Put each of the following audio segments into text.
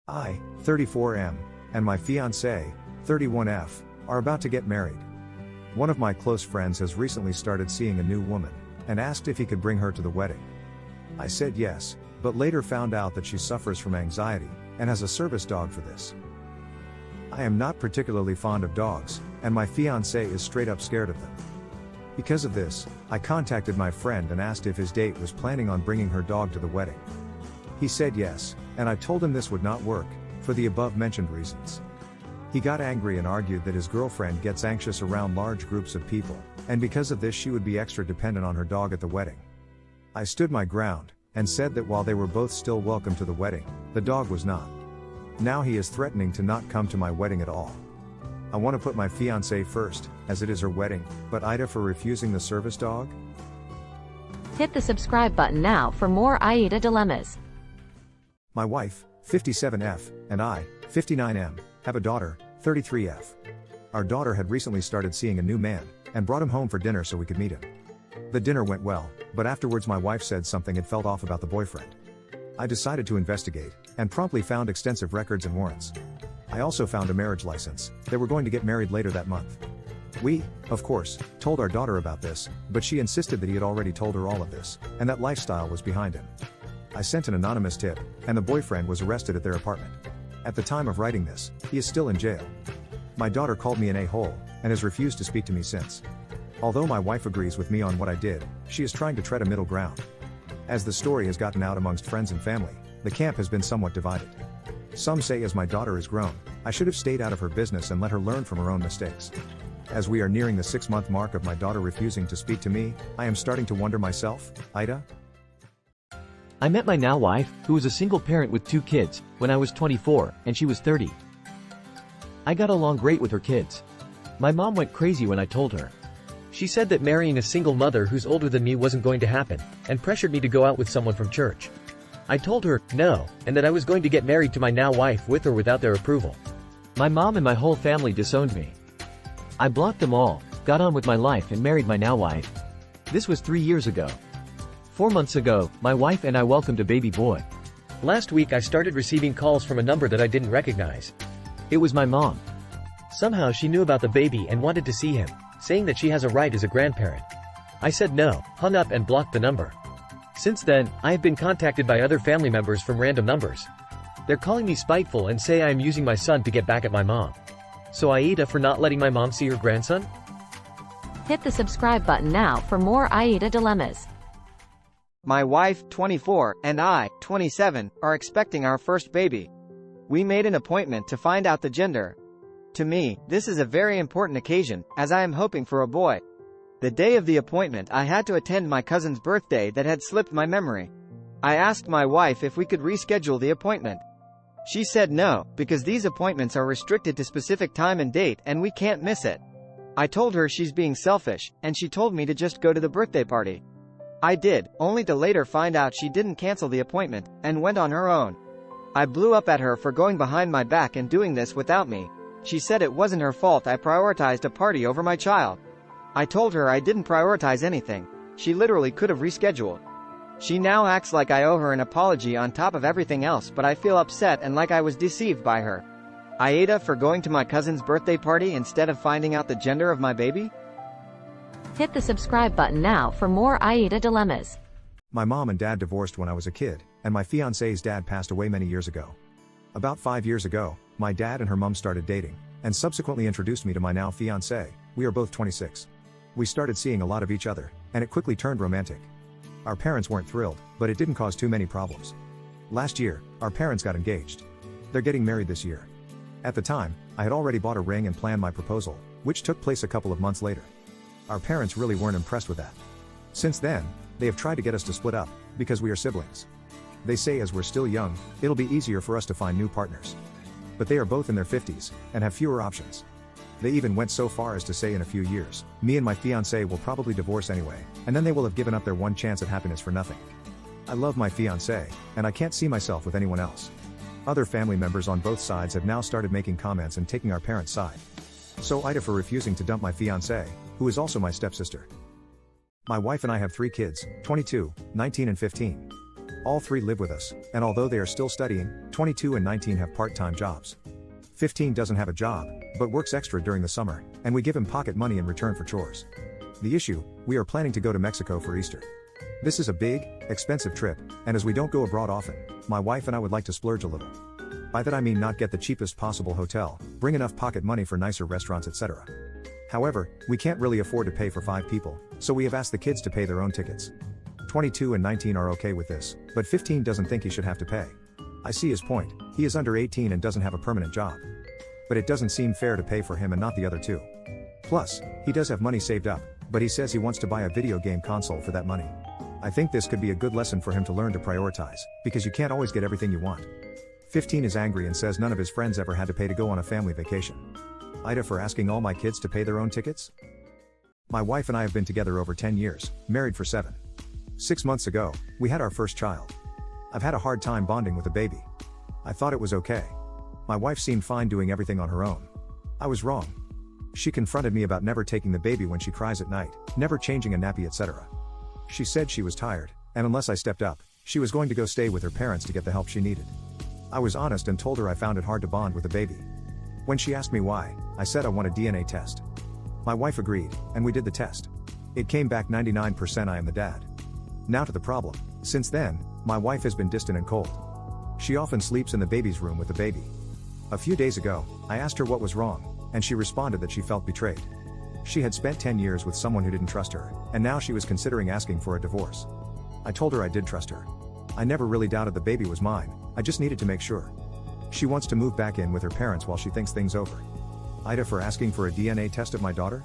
I, 34M, and my fiancé, 31F, are about to get married. One of my close friends has recently started seeing a new woman, and asked if he could bring her to the wedding. I said yes, but later found out that she suffers from anxiety, and has a service dog for this. I am not particularly fond of dogs, and my fiancé is straight up scared of them. Because of this, I contacted my friend and asked if his date was planning on bringing her dog to the wedding. He said yes, and I told him this would not work, for the above mentioned reasons. He got angry and argued that his girlfriend gets anxious around large groups of people, and because of this she would be extra dependent on her dog at the wedding. I stood my ground, and said that while they were both still welcome to the wedding, the dog was not. Now he is threatening to not come to my wedding at all. I want to put my fiancé first, as it is her wedding, but AITA for refusing the service dog? Hit the subscribe button now for more AITA Dilemmas. My wife, 57F, and I, 59M, have a daughter, 33F. Our daughter had recently started seeing a new man, and brought him home for dinner so we could meet him. The dinner went well, but afterwards my wife said something had felt off about the boyfriend. I decided to investigate, and promptly found extensive records and warrants. I also found a marriage license. They were going to get married later that month. We, of course, told our daughter about this, but she insisted that he had already told her all of this, and that lifestyle was behind him. I sent an anonymous tip, and the boyfriend was arrested at their apartment. At the time of writing this, he is still in jail. My daughter called me an a-hole, and has refused to speak to me since. Although my wife agrees with me on what I did, she is trying to tread a middle ground. As the story has gotten out amongst friends and family, the camp has been somewhat divided. Some say as my daughter is grown, I should have stayed out of her business and let her learn from her own mistakes. As we are nearing the 6-month mark of my daughter refusing to speak to me, I am starting to wonder myself, AITA? I met my now wife, who was a single parent with 2 kids, when I was 24, and she was 30. I got along great with her kids. My mom went crazy when I told her. She said that marrying a single mother who's older than me wasn't going to happen, and pressured me to go out with someone from church. I told her, no, and that I was going to get married to my now wife with or without their approval. My mom and my whole family disowned me. I blocked them all, got on with my life and married my now wife. This was 3 years ago. 4 months ago, my wife and I welcomed a baby boy. Last week I started receiving calls from a number that I didn't recognize. It was my mom. Somehow she knew about the baby and wanted to see him, saying that she has a right as a grandparent. I said no, hung up and blocked the number. Since then, I have been contacted by other family members from random numbers. They're calling me spiteful and say I am using my son to get back at my mom. So AITA for not letting my mom see her grandson? Hit the subscribe button now for more AITA Dilemmas. My wife, 24, and I, 27, are expecting our first baby. We made an appointment to find out the gender. To me, this is a very important occasion, as I am hoping for a boy. The day of the appointment I had to attend my cousin's birthday that had slipped my memory. I asked my wife if we could reschedule the appointment. She said no, because these appointments are restricted to specific time and date and we can't miss it. I told her she's being selfish, and she told me to just go to the birthday party. I did, only to later find out she didn't cancel the appointment, and went on her own. I blew up at her for going behind my back and doing this without me. She said it wasn't her fault I prioritized a party over my child. I told her I didn't prioritize anything. She literally could have rescheduled. She now acts like I owe her an apology on top of everything else, but I feel upset and like I was deceived by her. AITA for going to my cousin's birthday party instead of finding out the gender of my baby? Hit the subscribe button now for more AITA Dilemmas. My mom and dad divorced when I was a kid, and my fiancé's dad passed away many years ago. About 5 years ago, my dad and her mom started dating, and subsequently introduced me to my now fiancé. We are both 26. We started seeing a lot of each other, and it quickly turned romantic. Our parents weren't thrilled, but it didn't cause too many problems. Last year, our parents got engaged. They're getting married this year. At the time, I had already bought a ring and planned my proposal, which took place a couple of months later. Our parents really weren't impressed with that. Since then, they have tried to get us to split up, because we are siblings. They say as we're still young, it'll be easier for us to find new partners. But they are both in their 50s, and have fewer options. They even went so far as to say in a few years, me and my fiancé will probably divorce anyway, and then they will have given up their one chance at happiness for nothing. I love my fiancé, and I can't see myself with anyone else. Other family members on both sides have now started making comments and taking our parents' side. So AITA for refusing to dump my fiancé, who is also my stepsister. My wife and I have 3 kids, 22, 19 and 15. All three live with us, and although they are still studying, 22 and 19 have part-time jobs. 15 doesn't have a job, but works extra during the summer, and we give him pocket money in return for chores. The issue, we are planning to go to Mexico for Easter. This is a big, expensive trip, and as we don't go abroad often, my wife and I would like to splurge a little. By that I mean not get the cheapest possible hotel, bring enough pocket money for nicer restaurants, etc. However, we can't really afford to pay for 5 people, so we have asked the kids to pay their own tickets. 22 and 19 are okay with this, but 15 doesn't think he should have to pay. I see his point, he is under 18 and doesn't have a permanent job. But it doesn't seem fair to pay for him and not the other two. Plus, he does have money saved up, but he says he wants to buy a video game console for that money. I think this could be a good lesson for him to learn to prioritize, because you can't always get everything you want. 15 is angry and says none of his friends ever had to pay to go on a family vacation. AITA for asking all my kids to pay their own tickets? My wife and I have been together over 10 years, married for 7. 6 months ago, we had our first child. I've had a hard time bonding with a baby. I thought it was okay. My wife seemed fine doing everything on her own. I was wrong. She confronted me about never taking the baby when she cries at night, never changing a nappy, etc. She said she was tired, and unless I stepped up, she was going to go stay with her parents to get the help she needed. I was honest and told her I found it hard to bond with a baby. When she asked me why, I said I want a DNA test. My wife agreed, and we did the test. It came back 99% I am the dad. Now to the problem. Since then, my wife has been distant and cold. She often sleeps in the baby's room with the baby. A few days ago, I asked her what was wrong, and she responded that she felt betrayed. She had spent 10 years with someone who didn't trust her, and now she was considering asking for a divorce. I told her I did trust her. I never really doubted the baby was mine, I just needed to make sure. She wants to move back in with her parents while she thinks things over. AITA for asking for a DNA test of my daughter?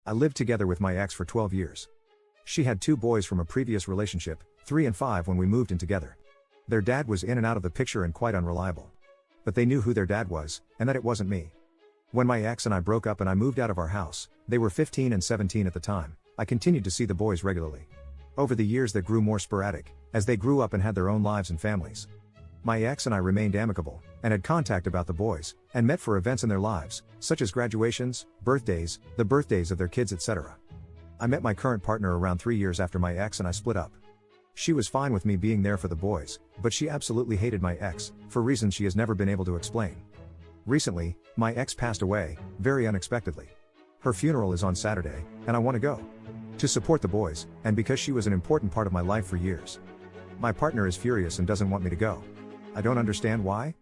I lived together with my ex for 12 years. She had 2 boys from a previous relationship, 3 and 5 when we moved in together. Their dad was in and out of the picture and quite unreliable. But they knew who their dad was, and that it wasn't me. When my ex and I broke up and I moved out of our house, they were 15 and 17 at the time, I continued to see the boys regularly. Over the years that grew more sporadic, as they grew up and had their own lives and families. My ex and I remained amicable, and had contact about the boys, and met for events in their lives, such as graduations, birthdays, the birthdays of their kids, etc. I met my current partner around 3 years after my ex and I split up. She was fine with me being there for the boys, but she absolutely hated my ex, for reasons she has never been able to explain. Recently, my ex passed away, very unexpectedly. Her funeral is on Saturday, and I want to go. To support the boys, and because she was an important part of my life for years. My partner is furious and doesn't want me to go. I don't understand why.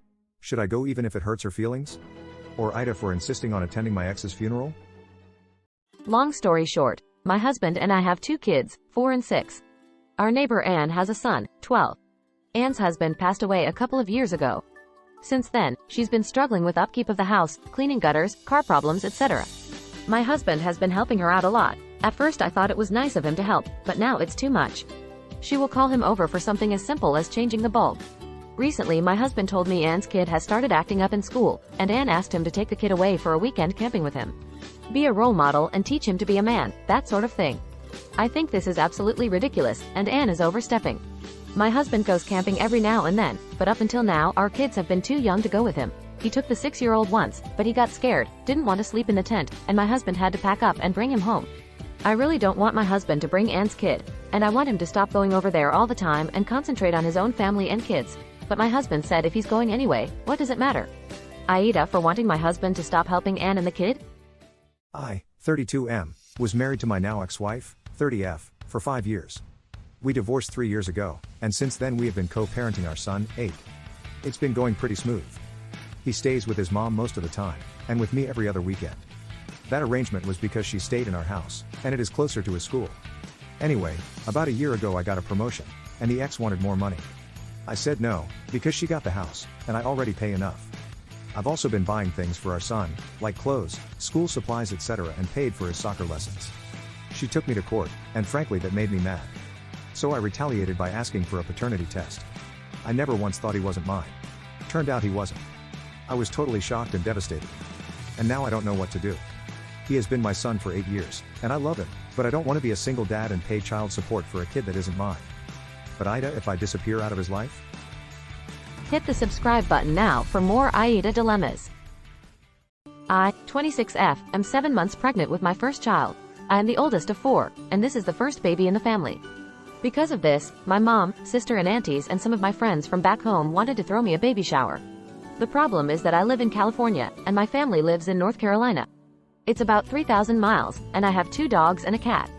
Should I go even if it hurts her feelings? Or AITA for insisting on attending my ex's funeral? Long story short, my husband and I have 2 kids, 4 and 6. Our neighbor Anne has a son, 12. Anne's husband passed away a couple of years ago. Since then, she's been struggling with upkeep of the house, cleaning gutters, car problems, etc. My husband has been helping her out a lot. At first I thought it was nice of him to help, but now it's too much. She will call him over for something as simple as changing the bulb. Recently my husband told me Anne's kid has started acting up in school, and Anne asked him to take the kid away for a weekend camping with him. Be a role model and teach him to be a man, that sort of thing. I think this is absolutely ridiculous, and Anne is overstepping. My husband goes camping every now and then, but up until now our kids have been too young to go with him. He took the 6-year-old once, but he got scared, didn't want to sleep in the tent, and my husband had to pack up and bring him home. I really don't want my husband to bring Anne's kid, and I want him to stop going over there all the time and concentrate on his own family and kids. But my husband said if he's going anyway, what does it matter? AITA for wanting my husband to stop helping Anne and the kid? I, 32M, was married to my now ex-wife, 30F, for 5 years. We divorced 3 years ago, and since then we have been co-parenting our son, 8. It's been going pretty smooth. He stays with his mom most of the time, and with me every other weekend. That arrangement was because she stayed in our house, and it is closer to his school. Anyway, about a year ago I got a promotion, and the ex wanted more money. I said no, because she got the house, and I already pay enough. I've also been buying things for our son, like clothes, school supplies, etc., and paid for his soccer lessons. She took me to court, and frankly that made me mad. So I retaliated by asking for a paternity test. I never once thought he wasn't mine. Turned out he wasn't. I was totally shocked and devastated. And now I don't know what to do. He has been my son for 8 years, and I love him, but I don't want to be a single dad and pay child support for a kid that isn't mine. But AITA if I disappear out of his life? Hit the subscribe button now for more AITA Dilemmas. I, 26F, am 7 months pregnant with my first child. I am the oldest of 4, and this is the first baby in the family. Because of this, my mom, sister and aunties and some of my friends from back home wanted to throw me a baby shower. The problem is that I live in California, and my family lives in North Carolina. It's about 3,000 miles, and I have 2 dogs and a cat.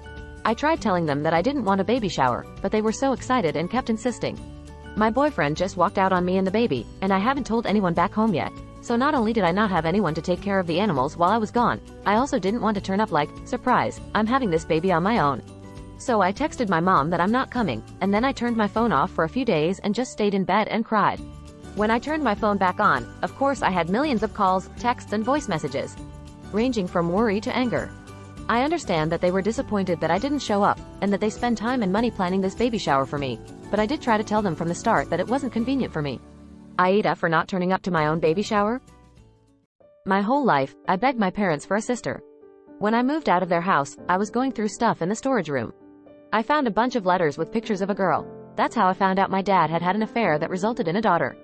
I tried telling them that I didn't want a baby shower, but they were so excited and kept insisting. My boyfriend just walked out on me and the baby, and I haven't told anyone back home yet. So not only did I not have anyone to take care of the animals while I was gone, I also didn't want to turn up like, surprise, I'm having this baby on my own. So I texted my mom that I'm not coming, and then I turned my phone off for a few days and just stayed in bed and cried. When I turned my phone back on, of course I had millions of calls, texts and voice messages, ranging from worry to anger. I understand that they were disappointed that I didn't show up, and that they spend time and money planning this baby shower for me, but I did try to tell them from the start that it wasn't convenient for me. AITA for not turning up to my own baby shower? My whole life, I begged my parents for a sister. When I moved out of their house, I was going through stuff in the storage room. I found a bunch of letters with pictures of a girl. That's how I found out my dad had had an affair that resulted in a daughter.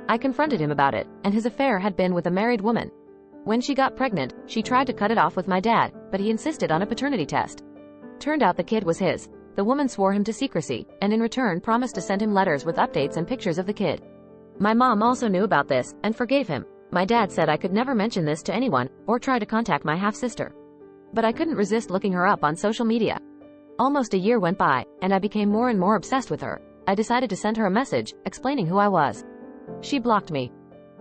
I confronted him about it, and his affair had been with a married woman. When she got pregnant, she tried to cut it off with my dad, but he insisted on a paternity test. Turned out the kid was his. The woman swore him to secrecy, and in return promised to send him letters with updates and pictures of the kid. My mom also knew about this, and forgave him. My dad said I could never mention this to anyone, or try to contact my half-sister. But I couldn't resist looking her up on social media. Almost a year went by, and I became more and more obsessed with her. I decided to send her a message, explaining who I was. She blocked me.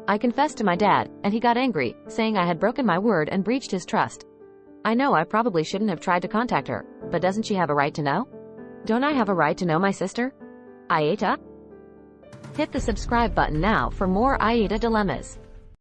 I confessed to my dad, and he got angry, saying I had broken my word and breached his trust. I know I probably shouldn't have tried to contact her, but doesn't she have a right to know? Don't I have a right to know my sister? AITA? Hit the subscribe button now for more AITA Dilemmas.